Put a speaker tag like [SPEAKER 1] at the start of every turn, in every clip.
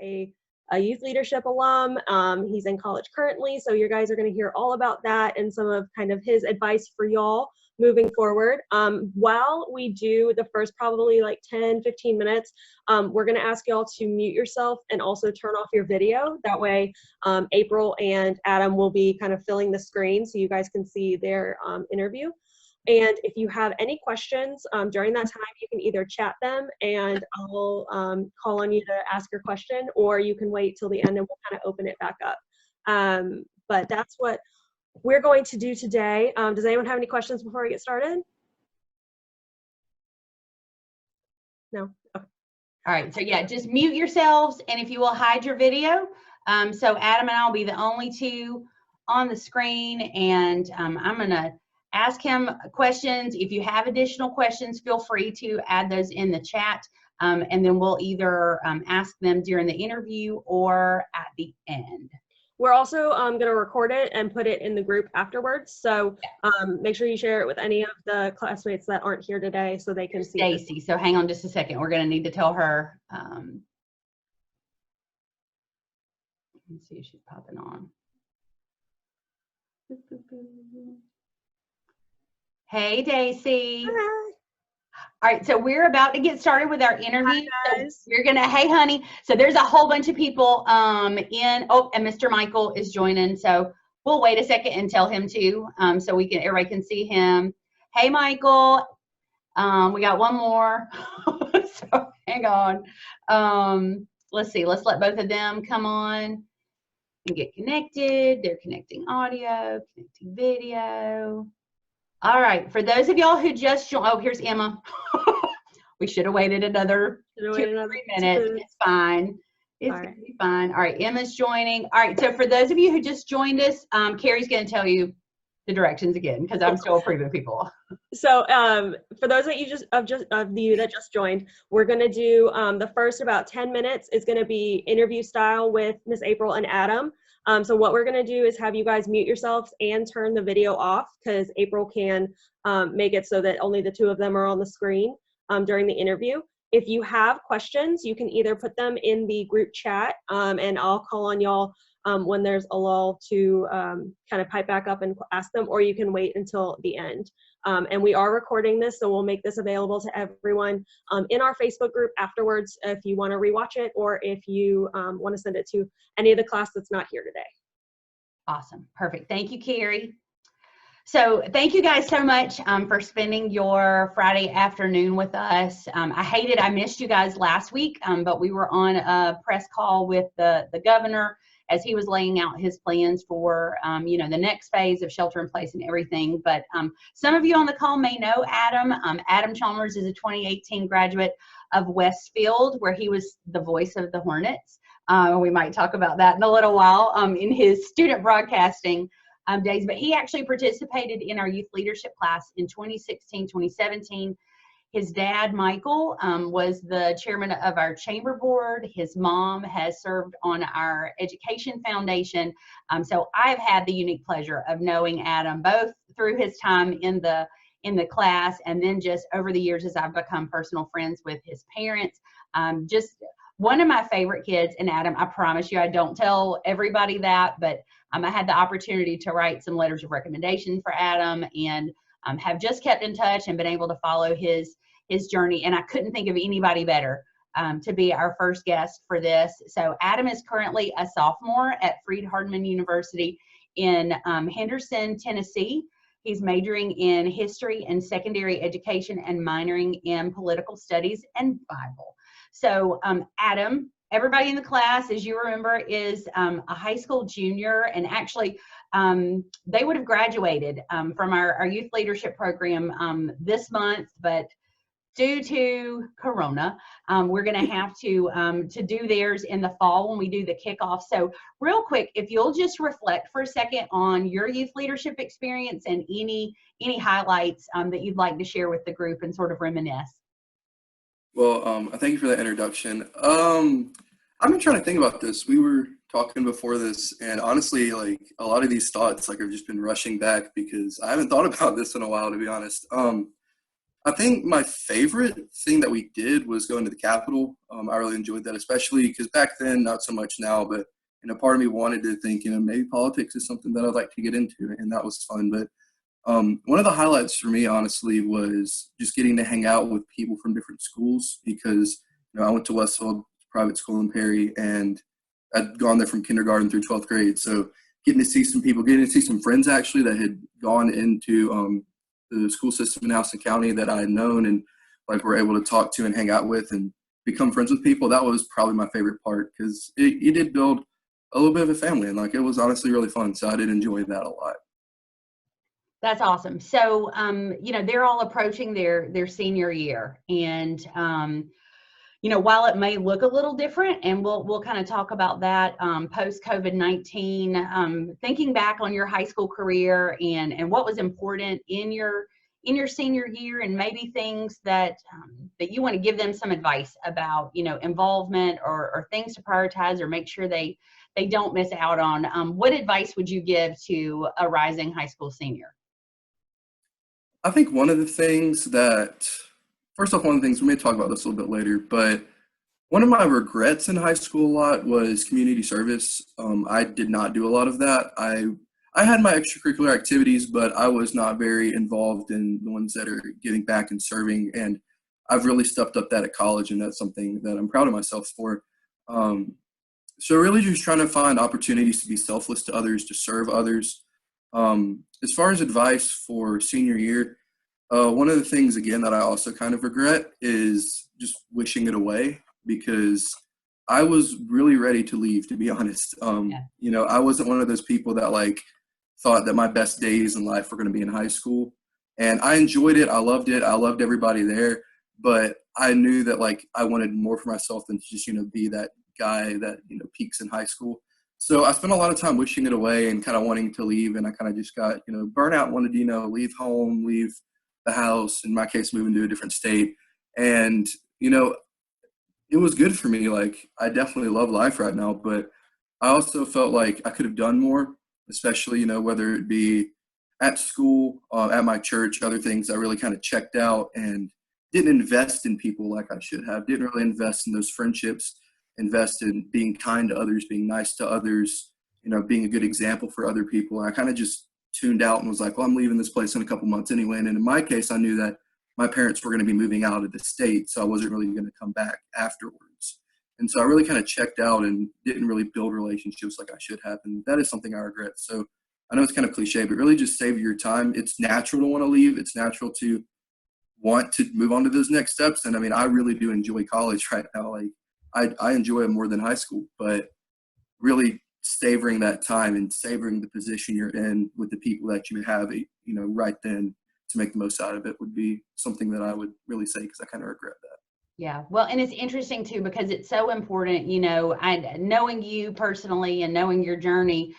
[SPEAKER 1] a youth leadership alum. He's in college currently, so you guys are going to hear all about that and some of kind of his advice for y'all moving forward. While we do the first probably like 10-15 minutes, we're going to ask y'all to mute yourself and also turn off your video. That way April and Adam will be kind of filling the screen so you guys can see their interview. And if you have any questions during that time, you can either chat them and I'll call on you to ask your question, or you can wait till the end and we'll kind of open it back up. But that's what we're going to do today. Does anyone have any questions before we get started? No? Okay.
[SPEAKER 2] All right, so yeah, just mute yourselves, and if you will hide your video. So Adam and I will be the only two on the screen, and I'm gonna ask him questions. If you have additional questions, feel free to add those in the chat, and then we'll either ask them during the interview or at the end.
[SPEAKER 1] We're also going to record it and put it in the group afterwards. So make sure you share it with any of the classmates that aren't here today so they can see it.
[SPEAKER 2] Stacy, so hang on just a second. We're going to need to tell her. Let me see if she's popping on. Hey, Daisy.
[SPEAKER 1] Hi.
[SPEAKER 2] All right, so we're about to get started with our interview.
[SPEAKER 1] Hi, guys.
[SPEAKER 2] So you're gonna, hey, honey. So there's a whole bunch of people in. Oh, and Mr. Michael is joining. So we'll wait a second and tell him to, so everybody can see him. Hey, Michael. We got one more. So hang on. Let's see. Let's let both of them come on and get connected. They're connecting audio, connecting video. All right, for those of y'all who just joined, oh, here's Emma. We should have waited another 2 or 3 minutes. It's fine. It's going to be fine. All right, Emma's joining. All right, so for those of you who just joined us, Carrie's going to tell you the directions again because I'm still approving people.
[SPEAKER 1] So for those that you that just joined, we're going to do the first about 10 minutes is going to be interview style with Miss April and Adam. So what we're going to do is have you guys mute yourselves and turn the video off because April can make it so that only the two of them are on the screen during the interview. If you have questions, you can either put them in the group chat and I'll call on y'all when there's a lull to kind of pipe back up and ask them, or you can wait until the end. And we are recording this, so we'll make this available to everyone in our Facebook group afterwards if you want to rewatch it or if you want to send it to any of the class that's not here today.
[SPEAKER 2] Awesome. Perfect. Thank you, Carrie. So thank you guys so much for spending your Friday afternoon with us. I missed you guys last week, but we were on a press call with the governor as he was laying out his plans for, you know, the next phase of shelter in place and everything. But some of you on the call may know Adam. Adam Chalmers is a 2018 graduate of Westfield, where he was the voice of the Hornets. We might talk about that in a little while in his student broadcasting days. But he actually participated in our youth leadership class in 2016, 2017. His dad, Michael, was the chairman of our chamber board. His mom has served on our education foundation. So I've had the unique pleasure of knowing Adam both through his time in the class and then just over the years as I've become personal friends with his parents. Just one of my favorite kids. And Adam, I promise you, I don't tell everybody that, but I had the opportunity to write some letters of recommendation for Adam and have just kept in touch and been able to follow his journey. And I couldn't think of anybody better to be our first guest for this. So Adam is currently a sophomore at Freed-Hardeman University in Henderson, Tennessee. He's majoring in history and secondary education and minoring in political studies and Bible. So Adam, everybody in the class, as you remember, is a high school junior, and actually they would have graduated from our youth leadership program this month, but due to Corona, we're going to have to do theirs in the fall when we do the kickoff. So real quick, if you'll just reflect for a second on your youth leadership experience and any highlights that you'd like to share with the group and sort of reminisce.
[SPEAKER 3] Well, I thank you for that introduction. I've been trying to think about this. We were talking before this, and honestly, like a lot of these thoughts, like I've just been rushing back because I haven't thought about this in a while, to be honest. I think my favorite thing that we did was going to the Capitol. I really enjoyed that, especially because back then, not so much now, but part of me wanted to think, maybe politics is something that I'd like to get into, and that was fun. But one of the highlights for me, honestly, was just getting to hang out with people from different schools because I went to Westfield private school in Perry, and I'd gone there from kindergarten through 12th grade. So getting to see some people, getting to see some friends actually that had gone into the school system in Houston County that I had known and were able to talk to and hang out with and become friends with people. That was probably my favorite part because it did build a little bit of a family, and it was honestly really fun. So I did enjoy that a lot.
[SPEAKER 2] That's awesome. So, they're all approaching their senior year, and while it may look a little different, and we'll kind of talk about that post COVID-19, thinking back on your high school career and what was important in your senior year, and maybe things that you want to give them some advice about, involvement or things to prioritize or make sure they don't miss out on. What advice would you give to a rising high school senior?
[SPEAKER 3] I think one of the things that, first off, one of the things, we may talk about this a little bit later, but one of my regrets in high school a lot was community service. I did not do a lot of that. I had my extracurricular activities, but I was not very involved in the ones that are giving back and serving. And I've really stepped up that at college, and that's something that I'm proud of myself for. So really just trying to find opportunities to be selfless to others, to serve others. As far as advice for senior year, one of the things, again, that I also kind of regret is just wishing it away, because I was really ready to leave, to be honest. I wasn't one of those people that thought that my best days in life were going to be in high school. And I enjoyed it. I loved it. I loved everybody there. But I knew that I wanted more for myself than to just, be that guy that, peaks in high school. So I spent a lot of time wishing it away and kind of wanting to leave. And I kind of just got, burnout, wanted to, leave home, leave the house, in my case, moving to a different state. And, it was good for me. I definitely love life right now, but I also felt like I could have done more, especially, whether it be at school, at my church, other things. I really kind of checked out and didn't invest in people like I should have, didn't really invest in those friendships, invest in being kind to others, being nice to others, being a good example for other people. And I kind of just tuned out and was like, well, I'm leaving this place in a couple months anyway. And in my case, I knew that my parents were going to be moving out of the state, so I wasn't really going to come back afterwards. And so I really kind of checked out and didn't really build relationships like I should have. And that is something I regret. So I know it's kind of cliche, but really just save your time. It's natural to want to leave. It's natural to want to move on to those next steps. And I mean, I really do enjoy college right now. I enjoy it more than high school, but really savoring that time and savoring the position you're in with the people that you have, right then, to make the most out of it would be something that I would really say, because I kind of regret that.
[SPEAKER 2] Yeah, well, and it's interesting too, because it's so important, knowing you personally and knowing your journey,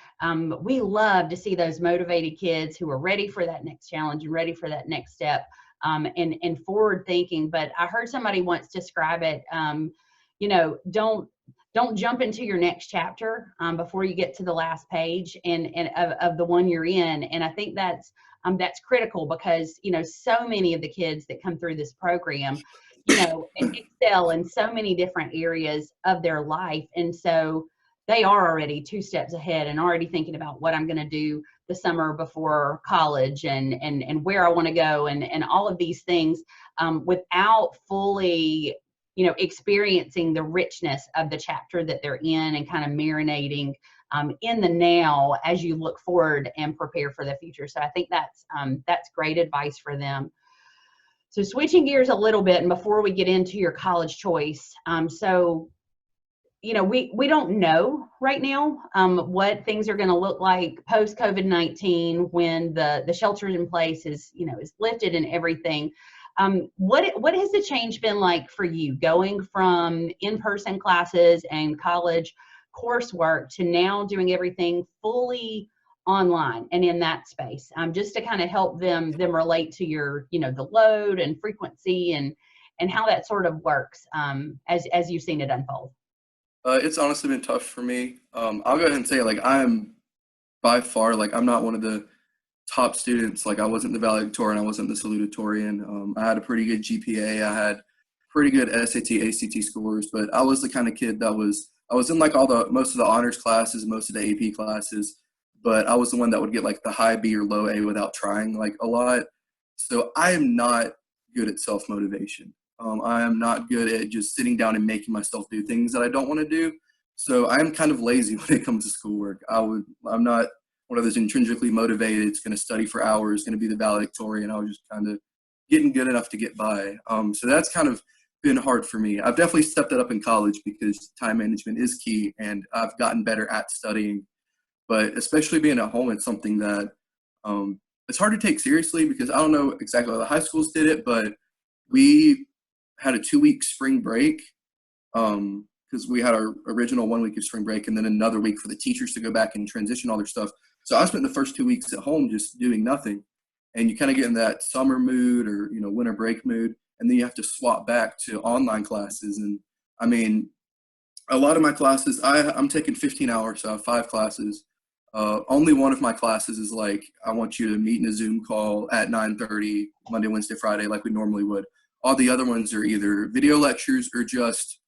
[SPEAKER 2] we love to see those motivated kids who are ready for that next challenge and ready for that next step, and forward thinking. But I heard somebody once describe it, don't jump into your next chapter before you get to the last page and of the one you're in. And I think that's critical, because so many of the kids that come through this program excel in so many different areas of their life, and so they are already 2 steps ahead and already thinking about what I'm going to do the summer before college and where I want to go and all of these things, without fully experiencing the richness of the chapter that they're in, and kind of marinating in the now as you look forward and prepare for the future. So I think that's great advice for them. So switching gears a little bit, and before we get into your college choice, we don't know right now what things are going to look like post COVID-19 when the shelter in place is lifted and everything. What has the change been like for you, going from in-person classes and college coursework to now doing everything fully online and in that space, just to kind of help them relate to your, the load and frequency and how that sort of works as you've seen it unfold?
[SPEAKER 3] It's honestly been tough for me. I'll go ahead and say, I'm by far, I'm not one of the top students. Like I wasn't the valedictorian, I wasn't the salutatorian. I had a pretty good GPA. I had pretty good SAT, ACT scores, but I was the kind of kid that I was in like most of the honors classes, most of the AP classes, but I was the one that would get like the high B or low A without trying like a lot. So I am not good at self-motivation. I am not good at just sitting down and making myself do things that I don't want to do. So I am kind of lazy when it comes to schoolwork. I'm not one of those intrinsically motivated, it's going to study for hours, going to be the valedictorian. I was just kind of getting good enough to get by. So that's kind of been hard for me. I've definitely stepped that up in college because time management is key, and I've gotten better at studying. But especially being at home, it's something that it's hard to take seriously because I don't know exactly how the high schools did it, but we had a 2-week spring break because we had our original 1 week of spring break and then another week for the teachers to go back and transition all their stuff. So I spent the first 2 weeks at home just doing nothing. And you kind of get in that summer mood or, winter break mood. And then you have to swap back to online classes. And I mean, a lot of my classes, I'm taking 15 hours, so I have 5 classes. Only one of my classes is like, I want you to meet in a Zoom call at 9:30, Monday, Wednesday, Friday, like we normally would. All the other ones are either video lectures or just,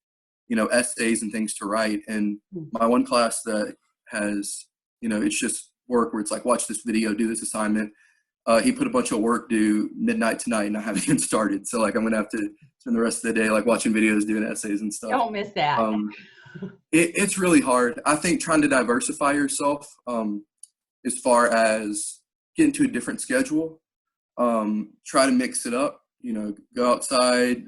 [SPEAKER 3] essays and things to write. And my one class that has, it's just work where it's like, watch this video, do this assignment. He put a bunch of work due midnight tonight and I haven't even started. So like, I'm going to have to spend the rest of the day, like watching videos, doing essays and stuff.
[SPEAKER 2] Don't miss that.
[SPEAKER 3] It's really hard. I think trying to diversify yourself as far as getting to a different schedule, try to mix it up, go outside,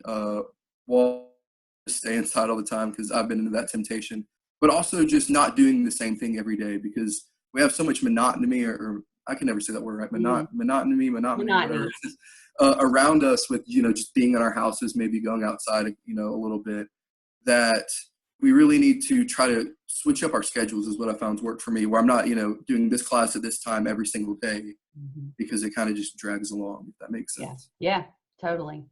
[SPEAKER 3] stay inside all the time because I've been into that temptation, but also just not doing the same thing every day because we have so much monotony or I can never say that word right. Monotony, whatever it is, around us with, just being in our houses, maybe going outside, a little bit, that we really need to try to switch up our schedules is what I found's worked for me, where I'm not, doing this class at this time every single day because it kind of just drags along, if that makes sense.
[SPEAKER 2] Yeah, totally.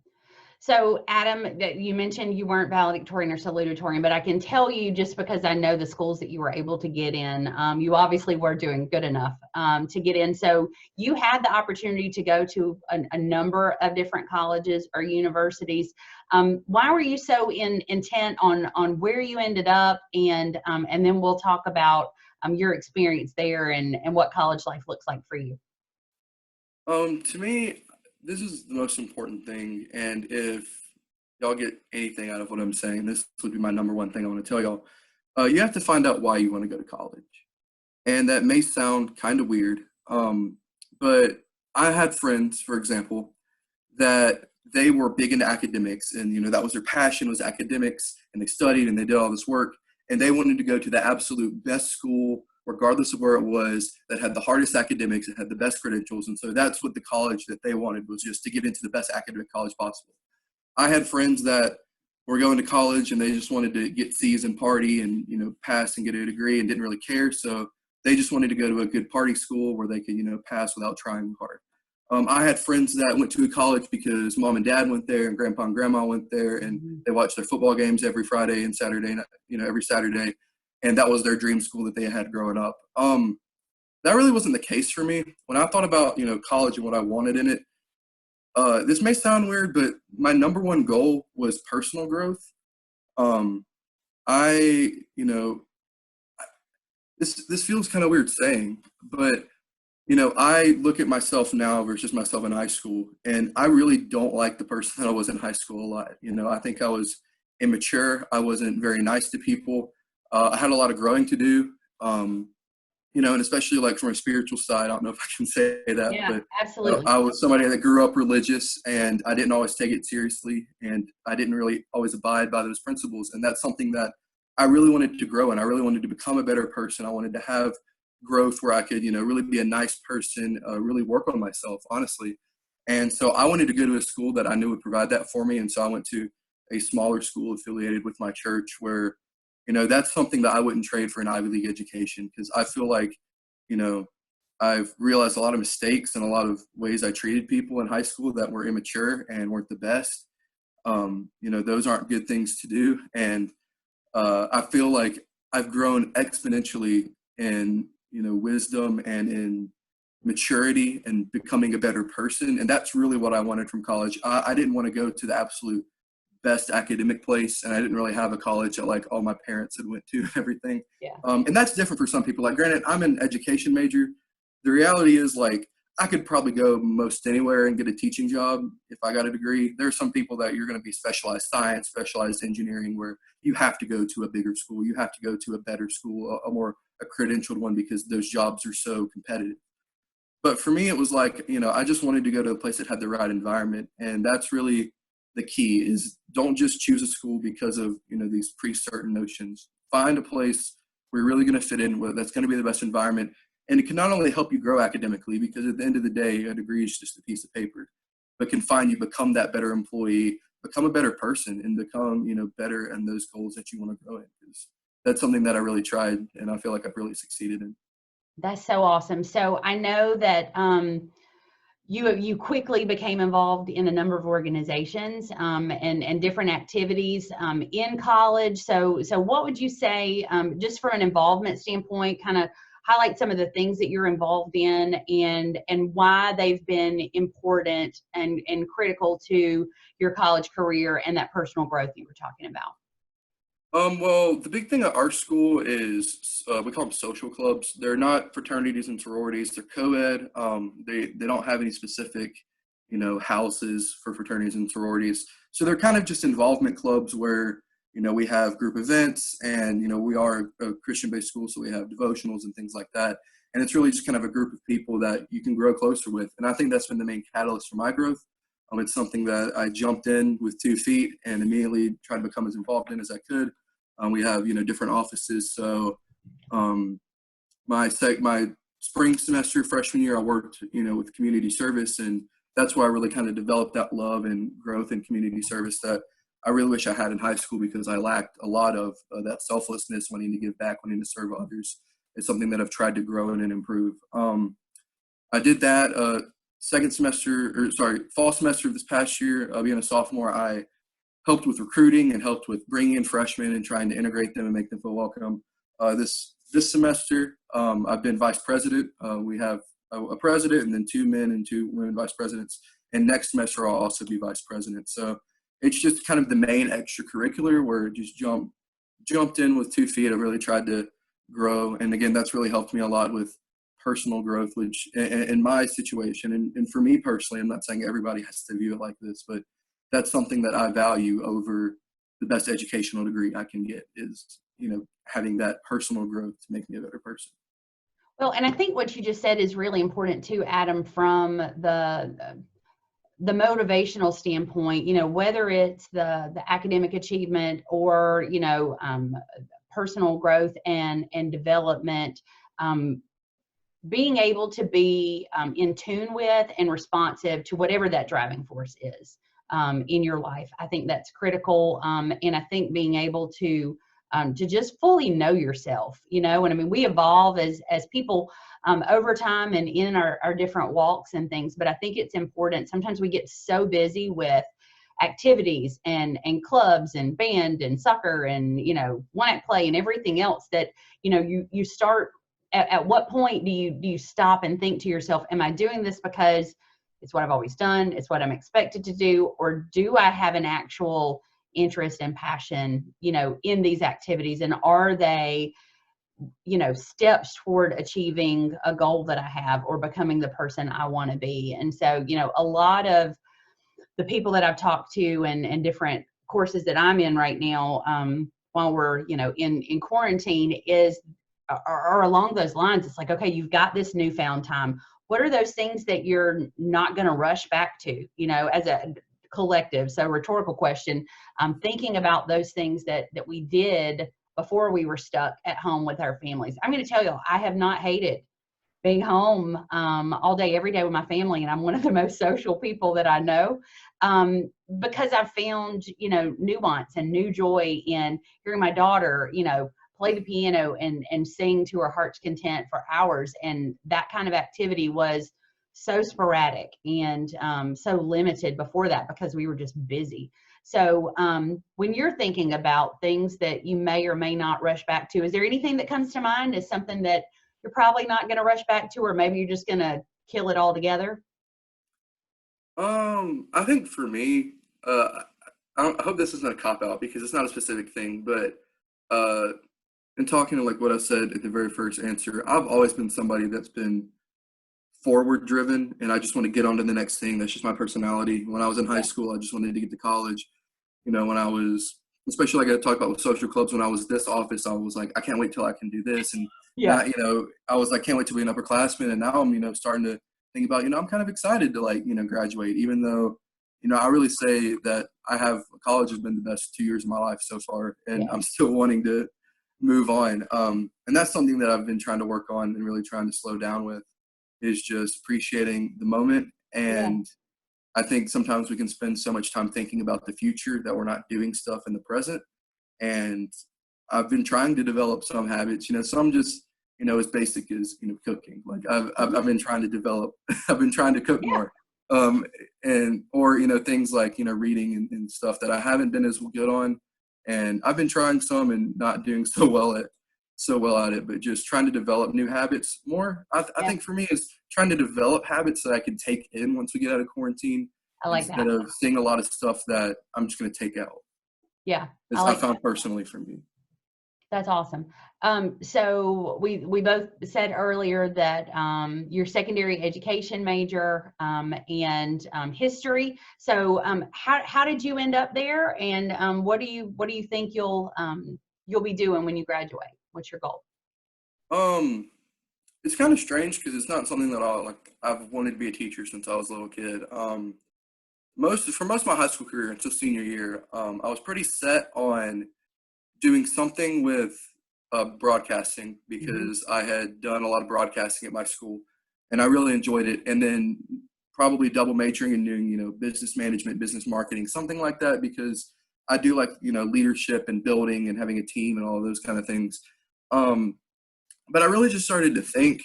[SPEAKER 2] So Adam, that you mentioned you weren't valedictorian or salutatorian, but I can tell you just because I know the schools that you were able to get in, you obviously were doing good enough to get in. So you had the opportunity to go to a number of different colleges or universities. Why were you so intent on where you ended up, and then we'll talk about your experience there and what college life looks like for you.
[SPEAKER 3] To me, this is the most important thing, and if y'all get anything out of what I'm saying, this would be my number one thing I want to tell y'all. You have to find out why you want to go to college. And that may sound kind of weird, but I had friends, for example, that they were big into academics, and that was their passion, was academics, and they studied and they did all this work, and they wanted to go to the absolute best school regardless of where it was, that had the hardest academics, that had the best credentials. And so that's what the college that they wanted, was just to get into the best academic college possible. I had friends that were going to college and they just wanted to get C's and party and, pass and get a degree and didn't really care. So they just wanted to go to a good party school where they could, pass without trying hard. I had friends that went to a college because mom and dad went there and grandpa and grandma went there, and they watched their football games every Friday and Saturday, every Saturday. And that was their dream school that they had growing up. That really wasn't the case for me. When I thought about, college and what I wanted in it, this may sound weird, but my number one goal was personal growth. This feels kind of weird saying, but, I look at myself now versus myself in high school, and I really don't like the person that I was in high school a lot. I think I was immature. I wasn't very nice to people. I had a lot of growing to do, and especially like from a spiritual side, I don't know if I can say that, but
[SPEAKER 2] absolutely.
[SPEAKER 3] I was somebody that grew up religious, and I didn't always take it seriously, and I didn't really always abide by those principles. And that's something that I really wanted to grow in. I really wanted to become a better person. I wanted to have growth where I could, really be a nice person, really work on myself, honestly. And so I wanted to go to a school that I knew would provide that for me. And so I went to a smaller school affiliated with my church where, that's something that I wouldn't trade for an Ivy League education, because I feel like, I've realized a lot of mistakes and a lot of ways I treated people in high school that were immature and weren't the best. Those aren't good things to do. And I feel like I've grown exponentially in, wisdom and in maturity and becoming a better person. And that's really what I wanted from college. I didn't want to go to the absolute best academic place, and I didn't really have a college that like all my parents had went to and everything.
[SPEAKER 2] Yeah.
[SPEAKER 3] And that's different for some people. Like, granted, I'm an education major. The reality is, like, I could probably go most anywhere and get a teaching job if I got a degree. There are some people that you're going to be specialized science, specialized engineering, where you have to go to a bigger school. You have to go to a better school, a credentialed one, because those jobs are so competitive. But for me, it was like, I just wanted to go to a place that had the right environment. And that's really the key, is don't just choose a school because of, these pre-certain notions. Find a place where you're really going to fit in, where that's going to be the best environment. And it can not only help you grow academically, because at the end of the day, a degree is just a piece of paper, but can find you become that better employee, become a better person, and become, better in those goals that you want to grow in. Because that's something that I really tried, and I feel like I've really succeeded in.
[SPEAKER 2] That's so awesome. So I know that you quickly became involved in a number of organizations and different activities in college. So what would you say, just from an involvement standpoint, kind of highlight some of the things that you're involved in and why they've been important and critical to your college career and that personal growth you were talking about?
[SPEAKER 3] Well, the big thing at our school is we call them social clubs. They're not fraternities and sororities. They're co-ed. They don't have any specific, houses for fraternities and sororities. So they're kind of just involvement clubs where, we have group events, and, we are a Christian-based school, so we have devotionals and things like that. And it's really just kind of a group of people that you can grow closer with. And I think that's been the main catalyst for my growth. It's something that I jumped in with 2 feet and immediately tried to become as involved in as I could. We have, different offices. So my spring semester, freshman year, I worked, with community service. And that's where I really kind of developed that love and growth in community service that I really wish I had in high school, because I lacked a lot of that selflessness, wanting to give back, wanting to serve others. It's something that I've tried to grow in and improve. I did that fall semester of this past year. Being a sophomore, I helped with recruiting and helped with bringing in freshmen and trying to integrate them and make them feel welcome. This semester, I've been vice president. We have a president and then 2 men and 2 women vice presidents. And next semester, I'll also be vice president. So it's just kind of the main extracurricular where I just jumped in with 2 feet. I really tried to grow. And again, that's really helped me a lot with personal growth, which in my situation, and for me personally, I'm not saying everybody has to view it like this, but that's something that I value over the best educational degree I can get, is, having that personal growth to make me a better person.
[SPEAKER 2] Well, and I think what you just said is really important too, Adam, from the motivational standpoint, whether it's the academic achievement or, personal growth and development, being able to be in tune with and responsive to whatever that driving force is in your life. I think that's critical. And I think being able to just fully know yourself, and I mean, we evolve as people over time and in our different walks and things, but I think it's important. Sometimes we get so busy with activities and clubs and band and soccer and, one-act play and everything else that, you start at what point do you stop and think to yourself, am I doing this because it's what I've always done, it's what I'm expected to do, or do I have an actual interest and passion, in these activities, and are they, steps toward achieving a goal that I have or becoming the person I want to be? And so, a lot of the people that I've talked to and different courses that I'm in right now, while we're, in quarantine are along those lines. It's like, okay, you've got this newfound time. What are those things that you're not going to rush back to, as a collective? So rhetorical question, thinking about those things that we did before we were stuck at home with our families. I'm going to tell you, I have not hated being home all day, every day with my family. And I'm one of the most social people that I know, because I've found, nuance and new joy in hearing my daughter, play the piano and sing to her heart's content for hours. And that kind of activity was so sporadic and so limited before that because we were just busy. So when you're thinking about things that you may or may not rush back to, is there anything that comes to mind as something that you're probably not going to rush back to, or maybe you're just going to kill it all together?
[SPEAKER 3] I think for me, I hope this isn't a cop out because it's not a specific thing, but in talking to like what I said at the very first answer, I've always been somebody that's been forward driven and I just want to get on to the next thing. That's just my personality. When I was in high school, I just wanted to get to college. You know, when I was, especially like I talked about with social clubs, when I was this office, I was like, I can't wait till I can do this. And now, you know, I was like, can't wait to be an upperclassman. And now I'm, you know, starting to think about, you know, I'm kind of excited to like, you know, graduate, even though, you know, I really say that college has been the best 2 years of my life so far. And I'm still wanting to move on. And that's something that I've been trying to work on and really trying to slow down with, is just appreciating the moment. And I think sometimes we can spend so much time thinking about the future that we're not doing stuff in the present. And I've been trying to develop some habits, you know, some just, you know, as basic as, you know, cooking. Like I've been trying to develop, I've been trying to cook more. Or, you know, things like, you know, reading and stuff that I haven't been as good on. And I've been trying some and not doing so well at it, but just trying to develop new habits more. I think for me is trying to develop habits that I can take in once we get out of quarantine.
[SPEAKER 2] I like
[SPEAKER 3] instead
[SPEAKER 2] that.
[SPEAKER 3] of seeing a lot of stuff that I'm just going to take out.
[SPEAKER 2] Yeah.
[SPEAKER 3] I found personally for me.
[SPEAKER 2] That's awesome. So we both said earlier that your secondary education major and history. So how did you end up there, and what do you think you'll be doing when you graduate? What's your goal?
[SPEAKER 3] It's kind of strange because it's not something that I've wanted to be a teacher since I was a little kid. For most of my high school career until senior year, I was pretty set on doing something with broadcasting because I had done a lot of broadcasting at my school and I really enjoyed it. And then probably double majoring and doing, you know, business management, business marketing, something like that, because I do like, you know, leadership and building and having a team and all of those kind of things. But I really just started to think,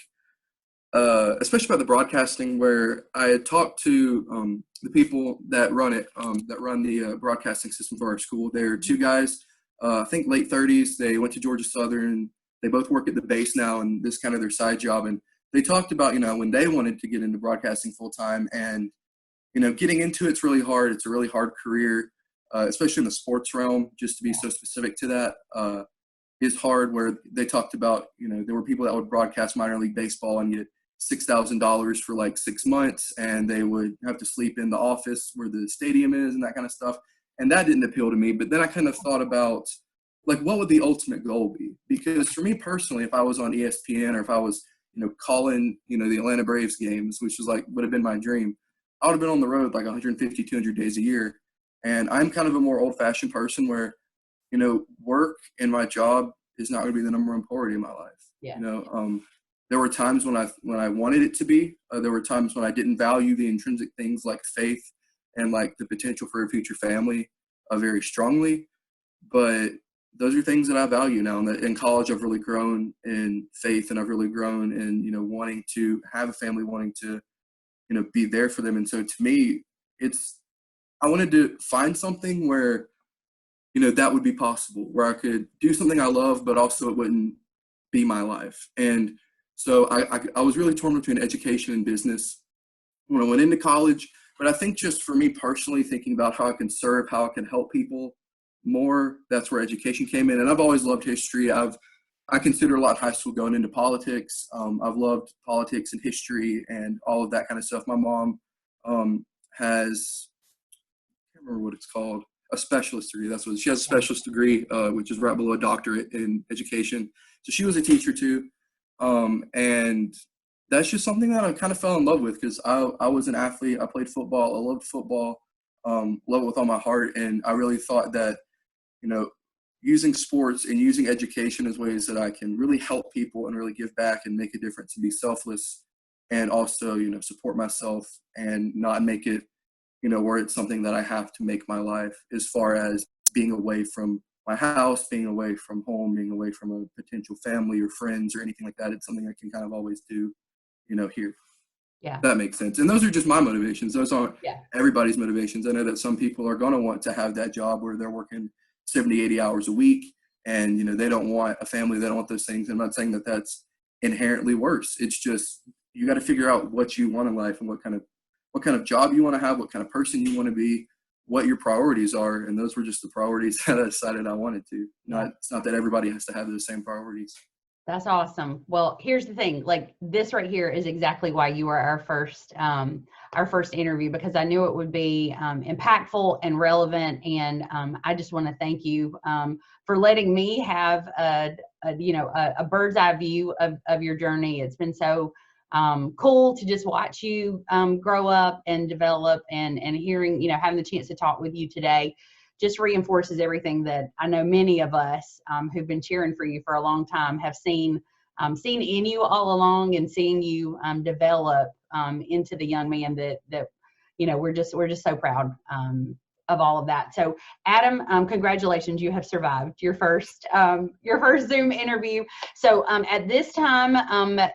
[SPEAKER 3] especially about the broadcasting, where I had talked to the people that run it, that run the broadcasting system for our school. They're two guys, I think late 30s. They went to Georgia Southern. They both work at the base now, and this is kind of their side job. And they talked about, you know, when they wanted to get into broadcasting full time, and, you know, getting into it's really hard. It's a really hard career, especially in the sports realm, just to be so specific to that. Is hard, where they talked about, you know, there were people that would broadcast minor league baseball and get $6,000 for like 6 months, and they would have to sleep in the office where the stadium is and that kind of stuff. And that didn't appeal to me. But then I kind of thought about, like, what would the ultimate goal be? Because for me personally, if I was on ESPN or if I was, you know, calling, you know, the Atlanta Braves games, which was like, would have been my dream, I would have been on the road like 150, 200 days a year. And I'm kind of a more old fashioned person where, you know, work and my job is not going to be the number one priority in my life. You know, there were times when I wanted it to be. There were times when I didn't value the intrinsic things like faith and like the potential for a future family very strongly. But those are things that I value now. And in college, I've really grown in faith, and I've really grown in, you know, wanting to have a family, wanting to, you know, be there for them. And so to me, I wanted to find something where, you know, that would be possible, where I could do something I love, but also it wouldn't be my life. And so I was really torn between education and business when I went into college. But I think just for me personally, thinking about how I can serve, how I can help people more, that's where education came in. And I've always loved history. I consider a lot in high school going into politics. I've loved politics and history and all of that kind of stuff. My mom has, I can't remember what it's called, a specialist degree. That's what she has, a specialist degree, which is right below a doctorate in education. So she was a teacher too. And that's just something that I kind of fell in love with because I was an athlete. I played football. I loved football, love it with all my heart. And I really thought that, you know, using sports and using education as ways that I can really help people and really give back and make a difference and be selfless, and also, you know, support myself and not make it, you know, where it's something that I have to make my life, as far as being away from my house, being away from home, being away from a potential family or friends or anything like that. It's something I can kind of always do, you know, here.
[SPEAKER 2] Yeah.
[SPEAKER 3] That makes sense. And those are just my motivations. Those aren't everybody's motivations. I know that some people are going to want to have that job where they're working 70, 80 hours a week, and, you know, they don't want a family. They don't want those things. I'm not saying that that's inherently worse. It's just, you got to figure out what you want in life and what kind of job you want to have, what kind of person you want to be, what your priorities are. And those were just the priorities that I decided I wanted to. It's not that everybody has to have those same priorities.
[SPEAKER 2] That's awesome. Well, here's the thing, like this right here is exactly why you were our first interview, because I knew it would be impactful and relevant. And I just want to thank you for letting me have a bird's eye view of your journey. It's been so cool to just watch you grow up and develop, and hearing, having the chance to talk with you today just reinforces everything that I know many of us who've been cheering for you for a long time have seen in you all along, and seeing you develop into the young man that we're just so proud of all of that. So Adam, congratulations, you have survived your first Zoom interview. So at this time,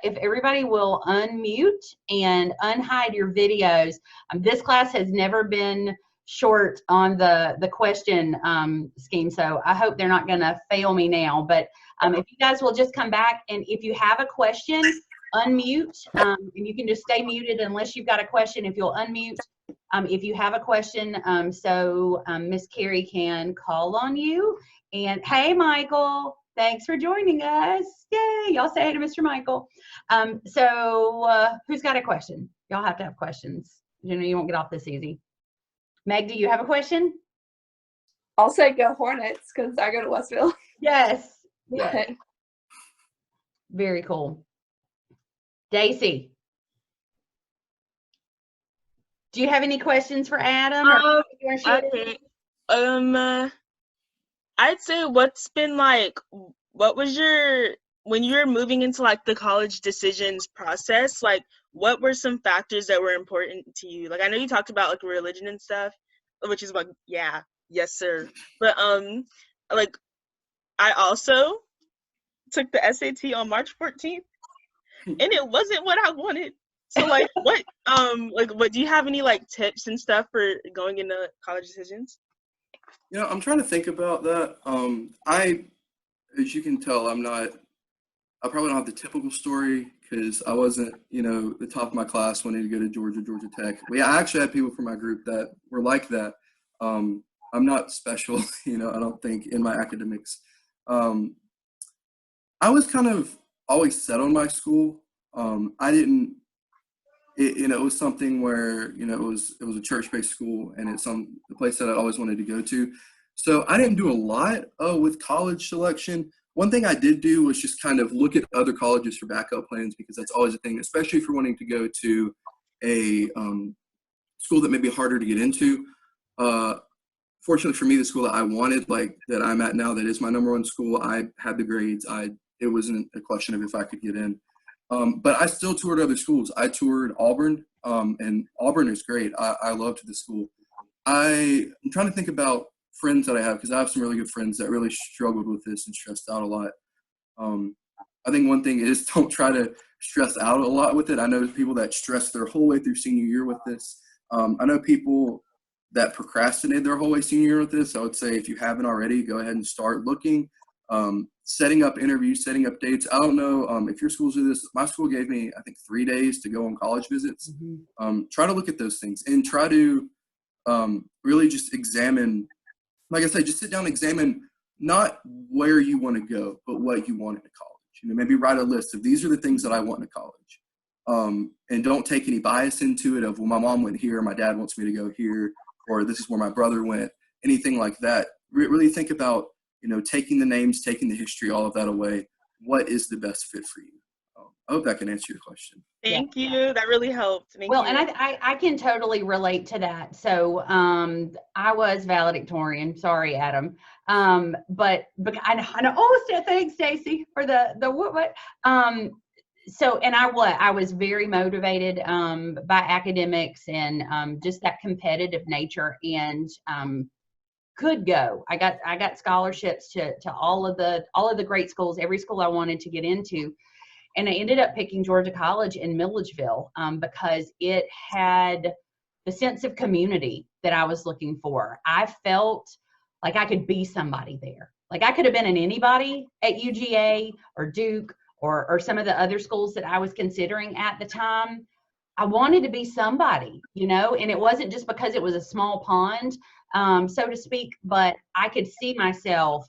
[SPEAKER 2] if everybody will unmute and unhide your videos, this class has never been short on the question scheme, so I hope they're not going to fail me now. But if you guys will just come back, and if you have a question, unmute, and you can just stay muted unless you've got a question. If you'll unmute, if you have a question, so Miss Carrie can call on you. And hey, Michael, thanks for joining us. Yay! Y'all say hey to Mr. Michael. So who's got a question? Y'all have to have questions. You won't get off this easy. Meg, do you have a question?
[SPEAKER 4] I'll say go Hornets, because I go to Westville.
[SPEAKER 2] Yes. Yes. Very cool. Daisy, do you have any questions for Adam?
[SPEAKER 5] Okay. I'd say what's been like, what was when you were moving into like the college decisions process, like what were some factors that were important to you? Like I know you talked about like religion and stuff, which is like, yeah, yes sir. But like I also took the SAT on March 14th and it wasn't what I wanted. So like what do you have any like tips and stuff for going into college decisions?
[SPEAKER 3] I'm trying to think about that. As you can tell, I probably don't have the typical story, because I wasn't, the top of my class wanting to go to Georgia Tech. I actually had people from my group that were like that. I'm not special, I don't think, in my academics. I was kind of always set on my school. It was something where, it was a church-based school, and it's the place that I always wanted to go to. So I didn't do a lot with college selection. One thing I did do was just kind of look at other colleges for backup plans, because that's always a thing, especially if you're wanting to go to a school that may be harder to get into. Fortunately for me, the school that I wanted, like that I'm at now, that is my #1 school, I had the grades. It wasn't a question of if I could get in. But I still toured other schools. I toured Auburn, and Auburn is great. I loved the school. I'm trying to think about friends that I have, because I have some really good friends that really struggled with this and stressed out a lot. I think one thing is, don't try to stress out a lot with it. I know people that stress their whole way through senior year with this. I know people that procrastinate their whole way senior year with this. I would say if you haven't already, go ahead and start looking, setting up interviews, setting up dates. I don't know if your schools do this. My school gave me, I think, 3 days to go on college visits.
[SPEAKER 2] Mm-hmm.
[SPEAKER 3] Try to look at those things and try to really just examine, like I said, just sit down and examine not where you want to go, but what you want in college. Maybe write a list of these are the things that I want in college. And don't take any bias into it of, well, my mom went here, my dad wants me to go here, or this is where my brother went, anything like that. Really think about, taking the names, taking the history, all of that away. What is the best fit for you? I hope that can answer your question.
[SPEAKER 5] Thank you. That really helped. Thank you.
[SPEAKER 2] And I can totally relate to that. So I was valedictorian. Sorry, Adam. But I know. Oh, thanks, Stacey, for the what. So, and I was very motivated by academics and just that competitive nature, and could go. I got scholarships to all of the great schools, every school I wanted to get into. And I ended up picking Georgia College in Milledgeville because it had the sense of community that I was looking for. I felt like I could be somebody there. Like I could have been an anybody at UGA or Duke or some of the other schools that I was considering at the time, I wanted to be somebody, you know, and it wasn't just because it was a small pond, so to speak, but I could see myself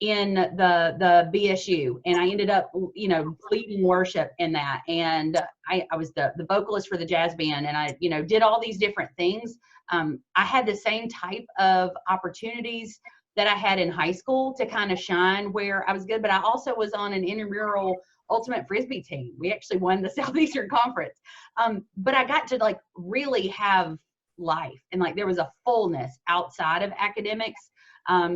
[SPEAKER 2] in the BSU, and I ended up, you know, leading worship in that. And I was the vocalist for the jazz band, and I, you know, did all these different things. I had the same type of opportunities that I had in high school to kind of shine where I was good, but I also was on an intramural ultimate frisbee team. We actually won the Southeastern Conference. But I got to like really have life, and like there was a fullness outside of academics,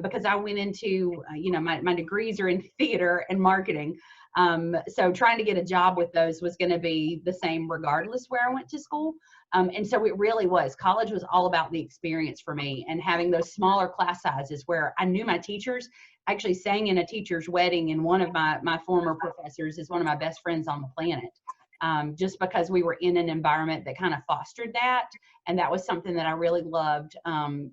[SPEAKER 2] because I went into, you know, my degrees are in theater and marketing. So trying to get a job with those was going to be the same regardless where I went to school. And so it really was, college was all about the experience for me, and having those smaller class sizes where I knew my teachers. I actually sang in a teacher's wedding, and one of my former professors is one of my best friends on the planet. Just because we were in an environment that kind of fostered that. And that was something that I really loved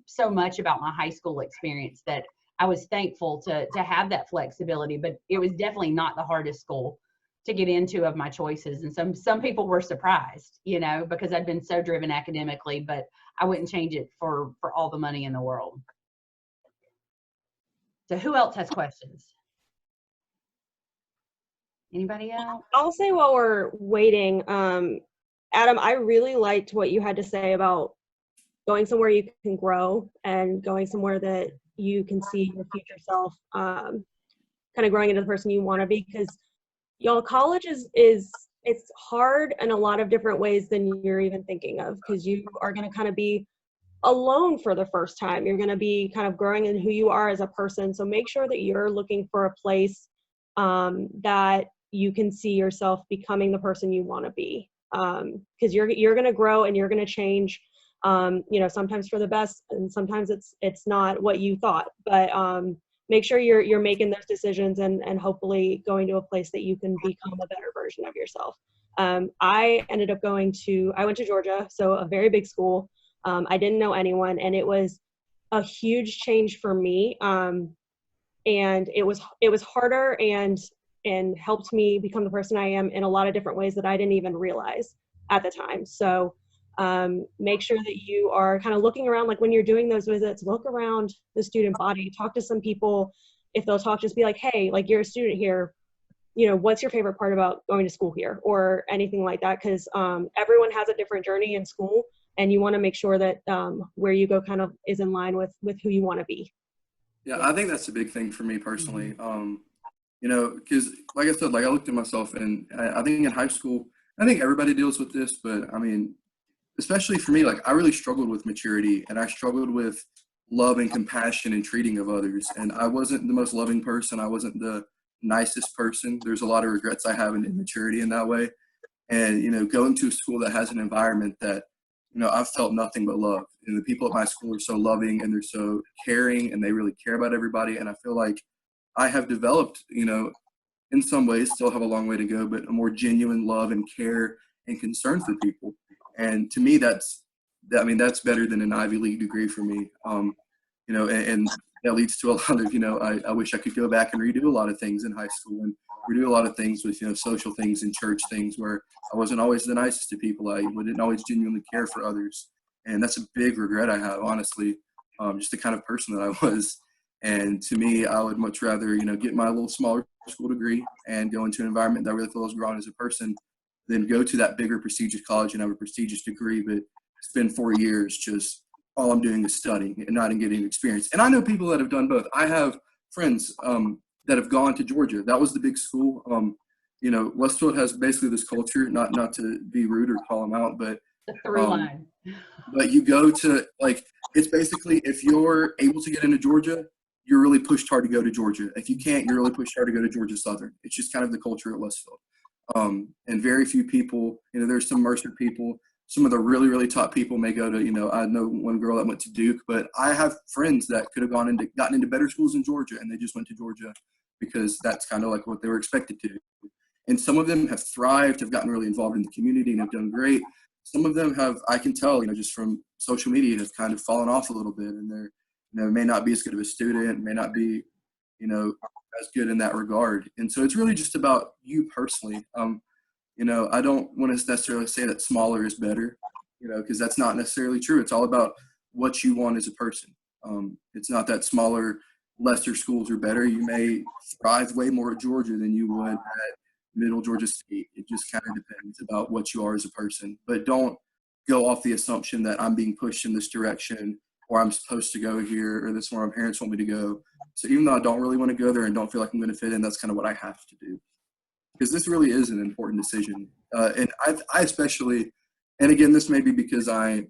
[SPEAKER 2] so much about my high school experience, that I was thankful to have that flexibility. But it was definitely not the hardest school to get into of my choices. And some people were surprised, you know, because I'd been so driven academically, but I wouldn't change it for all the money in the world. So who else has questions? Anybody else?
[SPEAKER 1] I'll say while we're waiting, Adam, I really liked what you had to say about going somewhere you can grow and going somewhere that you can see your future self, kind of growing into the person you want to be. Because y'all, college is it's hard in a lot of different ways than you're even thinking of, because you are going to kind of be alone for the first time. You're going to be kind of growing in who you are as a person. So make sure that you're looking for a place that you can see yourself becoming the person you want to be, because you're going to grow and you're going to change, you know, sometimes for the best, and sometimes it's not what you thought. But make sure you're making those decisions and hopefully going to a place that you can become a better version of yourself. I ended up I went to Georgia, so a very big school. I didn't know anyone, and it was a huge change for me. And it was harder and helped me become the person I am in a lot of different ways that I didn't even realize at the time. So make sure that you are kind of looking around, like when you're doing those visits, look around the student body, talk to some people. If they'll talk, just be like, hey, like, you're a student here, you know, what's your favorite part about going to school here, or anything like that. Because everyone has a different journey in school, and you want to make sure that where you go kind of is in line with who you want to be.
[SPEAKER 3] Yeah, I think that's a big thing for me personally. You know, because like I said, like I looked at myself, and I think in high school, I think everybody deals with this, but I mean, especially for me, like I really struggled with maturity, and I struggled with love and compassion and treating of others. And I wasn't the most loving person. I wasn't the nicest person. There's a lot of regrets I have in immaturity in that way. And, you know, going to a school that has an environment that, you know, I've felt nothing but love. And the people at my school are so loving, and they're so caring, and they really care about everybody. And I feel like I have developed, you know, in some ways, still have a long way to go, but a more genuine love and care and concern for people. And to me, that's better than an Ivy League degree for me. You know, and that leads to a lot of, you know, I wish I could go back and redo a lot of things in high school, and redo a lot of things with, you know, social things and church things where I wasn't always the nicest to people. I didn't always genuinely care for others. And that's a big regret I have, honestly, just the kind of person that I was. And to me, I would much rather, you know, get my little smaller school degree and go into an environment that I really feel is growing as a person than go to that bigger prestigious college and have a prestigious degree, but spend 4 years just all I'm doing is studying and not getting experience. And I know people that have done both. I have friends that have gone to Georgia. That was the big school. You know, Westfield has basically this culture, not to be rude or call them out, but
[SPEAKER 2] The through line.
[SPEAKER 3] But you go to, like, it's basically, if you're able to get into Georgia, you're really pushed hard to go to Georgia. If you can't, you're really pushed hard to go to Georgia Southern. It's just kind of the culture at Westfield. And very few people, you know, there's some Mercer people, some of the really, really top people may go to, you know, I know one girl that went to Duke, but I have friends that could have gotten into better schools in Georgia, and they just went to Georgia because that's kind of like what they were expected to. And some of them have thrived, have gotten really involved in the community, and have done great. Some of them have, I can tell, you know, just from social media, have kind of fallen off a little bit, and they're, you know, may not be as good of a student, may not be, you know, as good in that regard. And so it's really just about you personally. I don't want to necessarily say that smaller is better, because that's not necessarily true. It's all about what you want as a person. It's not that smaller, lesser schools are better. You may thrive way more at Georgia than you would at Middle Georgia State. It just kind of depends about what you are as a person. But don't go off the assumption that I'm being pushed in this direction, or I'm supposed to go here, or this is where my parents want me to go. So even though I don't really want to go there and don't feel like I'm going to fit in, that's kind of what I have to do. Because this really is an important decision. And I especially, and again, this may be because I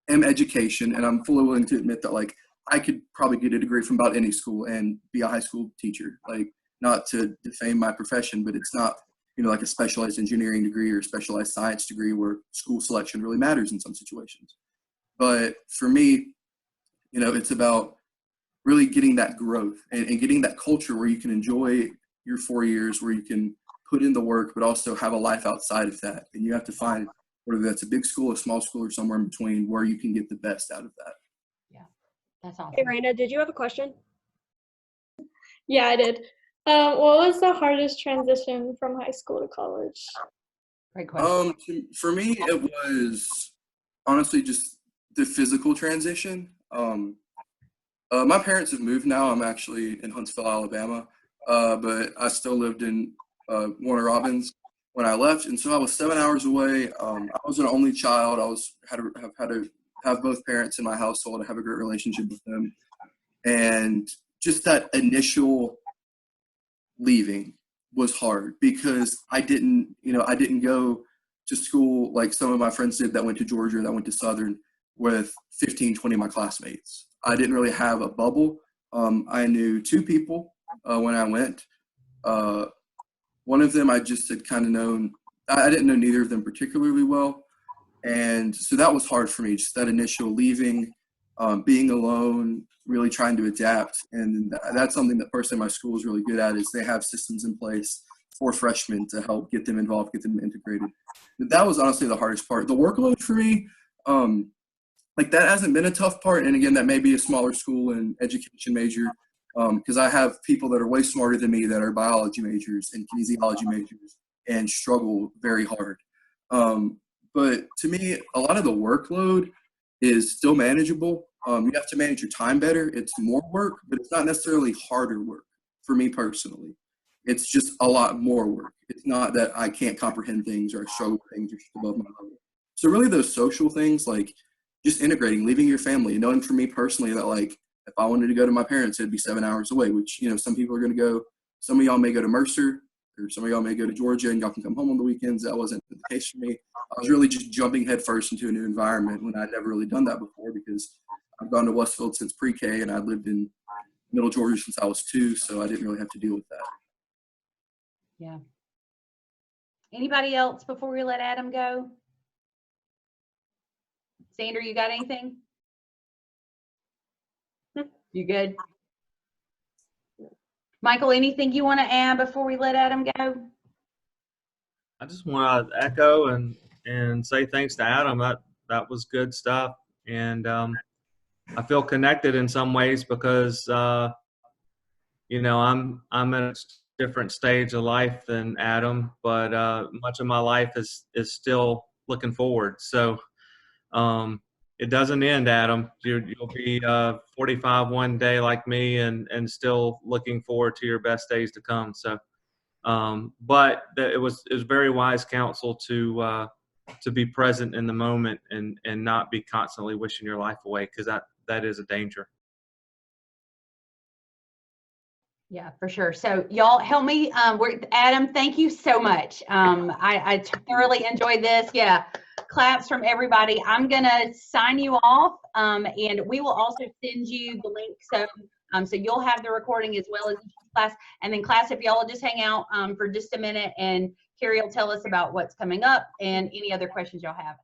[SPEAKER 3] am education, and I'm fully willing to admit that, like, I could probably get a degree from about any school and be a high school teacher. Like, not to defame my profession, but it's not, like a specialized engineering degree or specialized science degree where school selection really matters in some situations. But for me, it's about really getting that growth and getting that culture where you can enjoy your 4 years, where you can put in the work, but also have a life outside of that. And you have to find, whether that's a big school, a small school, or somewhere in between, where you can get the best out of that.
[SPEAKER 2] Yeah, that's awesome.
[SPEAKER 1] Hey, Raina, did you have a question?
[SPEAKER 6] Yeah, I did. What was the hardest transition from high school to college?
[SPEAKER 2] Great question.
[SPEAKER 3] For me, it was honestly just the physical transition. My parents have moved now. I'm actually in Huntsville, Alabama, but I still lived in Warner Robins when I left, and so I was 7 hours away. I was an only child. had to have both parents in my household and have a great relationship with them, and just that initial leaving was hard because I didn't go to school like some of my friends did that went to Georgia, that went to Southern, with 15, 20 of my classmates. I didn't really have a bubble. I knew two people when I went. One of them I just had kind of known. I didn't know neither of them particularly well. And so that was hard for me, just that initial leaving, being alone, really trying to adapt. And that's something that personally my school is really good at, is they have systems in place for freshmen to help get them involved, get them integrated. But that was honestly the hardest part. The workload for me, that hasn't been a tough part. And again, that may be a smaller school and education major, because I have people that are way smarter than me that are biology majors and kinesiology majors and struggle very hard. But to me, a lot of the workload is still manageable. You have to manage your time better. It's more work, but it's not necessarily harder work for me personally. It's just a lot more work. It's not that I can't comprehend things or I struggle with things or just above my level. So really those social things, like just integrating, leaving your family, knowing for me personally that, like, if I wanted to go to my parents, it'd be 7 hours away, which, some people are going to go. Some of y'all may go to Mercer, or some of y'all may go to Georgia and y'all can come home on the weekends. That wasn't the case for me. I was really just jumping headfirst into a new environment when I'd never really done that before, because I've gone to Westfield since pre-K and I lived in Middle Georgia since I was 2, so I didn't really have to deal with that.
[SPEAKER 2] Yeah. Anybody else before we let Adam go? Sandra, you got anything? You good? Michael, anything you want to add before we let Adam go?
[SPEAKER 7] I just want to echo and say thanks to Adam. That was good stuff, and I feel connected in some ways because I'm in a different stage of life than Adam, but much of my life is still looking forward. So it doesn't end, Adam. You'll be 45 one day like me, and still looking forward to your best days to come. So, but it was very wise counsel to be present in the moment and not be constantly wishing your life away, because that is a danger.
[SPEAKER 2] Yeah, for sure. So y'all help me. Adam, thank you so much. I thoroughly enjoyed this. Yeah. Claps from everybody. I'm going to sign you off, and we will also send you the link. So you'll have the recording as well as class. And then class, if y'all will just hang out for just a minute, and Carrie will tell us about what's coming up and any other questions y'all have.